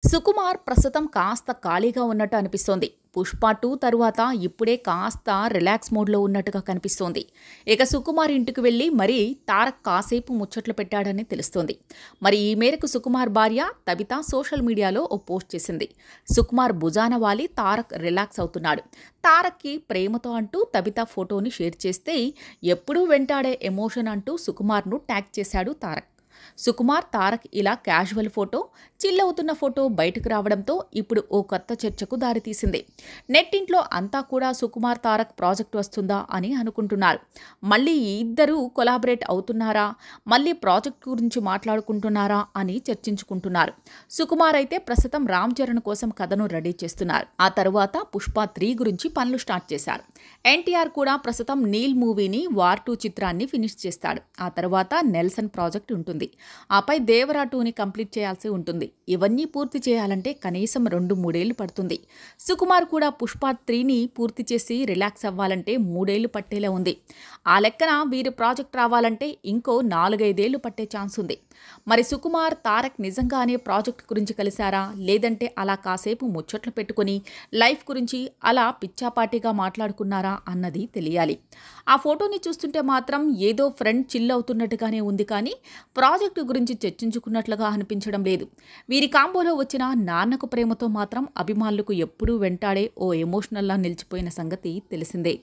సుకుమార్ ప్రస్తుతం కాస్త ఖాళీగా ఉన్నట్టు అనిపిస్తోంది. 'పుష్ప 2' తరువాత ఇప్పుడే కాస్త రిలాక్స్ మోడ్‌లో ఉన్నట్టుగా కనిపిస్తోంది. ఇక సుకుమార్ ఇంటికి వెళ్లి మరీ తారక్ కాసేపు ముచ్చట్లు పెట్టాడని తెలుస్తోంది. మరి ఈ మేరకు సుకుమార్ భార్య తబిత సోషల్ మీడియాలో ఓ పోస్ట్ చేసింది. సుకుమార్ భుజాన వాలి తారక్ రిలాక్స్ అవుతున్నాడు. తారక్‌కి ప్రేమతో అంటూ తబిత ఫోటోని షేర్ చేస్తే, ఎప్పుడూ వెంటాడే ఎమోషన్ అంటూ సుకుమార్‌ను ట్యాగ్ చేశాడు తారక్. సుకుమార్, తారక్ ఇలా క్యాజువల్ ఫోటో, చిల్ అవుతున్న ఫోటో బయటకు రావడంతో ఇప్పుడు ఓ కొత్త చర్చకు దారితీసింది. నెట్టింట్లో అంతా కూడా సుకుమార్, తారక్ ప్రాజెక్ట్ వస్తుందా అని అనుకుంటున్నారు. మళ్ళీ ఈ ఇద్దరూ కొలాబరేట్ అవుతున్నారా, మళ్ళీ ప్రాజెక్ట్ గురించి మాట్లాడుకుంటున్నారా అని చర్చించుకుంటున్నారు. సుకుమార్ అయితే ప్రస్తుతం రామ్ చరణ్ కోసం కథను రెడీ చేస్తున్నారు. ఆ తరువాత 'పుష్ప 3' గురించి పనులు స్టార్ట్ చేశారు. ఎన్టీఆర్ కూడా ప్రస్తుతం 'నీల్' మూవీని, 'వార్ 2' చిత్రాన్ని ఫినిష్ చేస్తాడు. ఆ తర్వాత 'నెల్సన్' ప్రాజెక్ట్ ఉంటుంది. ఆపై 'దేవరా 2'ని కంప్లీట్ చేయాల్సి ఉంటుంది. ఇవన్నీ పూర్తి చేయాలంటే కనీసం 2-3 ఏళ్లు పడుతుంది. సుకుమార్ కూడా 'పుష్ప 3'ని పూర్తి చేసి రిలాక్స్ అవ్వాలంటే 3 ఏళ్లు పట్టేలా ఉంది. ఆ లెక్కన వీరి ప్రాజెక్ట్ రావాలంటే ఇంకో 4-5 ఏళ్లు పట్టే ఛాన్స్ ఉంది. మరి సుకుమార్, తారక్ నిజంగానే ప్రాజెక్ట్ గురించి కలిశారా, లేదంటే అలా కాసేపు ముచ్చట్లు పెట్టుకుని లైఫ్ గురించి అలా పిచ్చాపాటిగా మాట్లాడుకున్నారా అన్నది తెలియాలి. ఆ ఫోటోని చూస్తుంటే మాత్రం ఏదో ఫ్రెండ్ చిల్ అవుతున్నట్టుగానే ఉంది, కానీ ప్రాజెక్టు గురించి చర్చించుకున్నట్లుగా అనిపించడం లేదు. వీరి కాంబోలో వచ్చిన 'నాన్నకు ప్రేమతో' మాత్రం అభిమానులకు ఎప్పుడూ వెంటాడే ఓ ఎమోషనల్లా నిలిచిపోయిన సంగతి తెలిసిందే.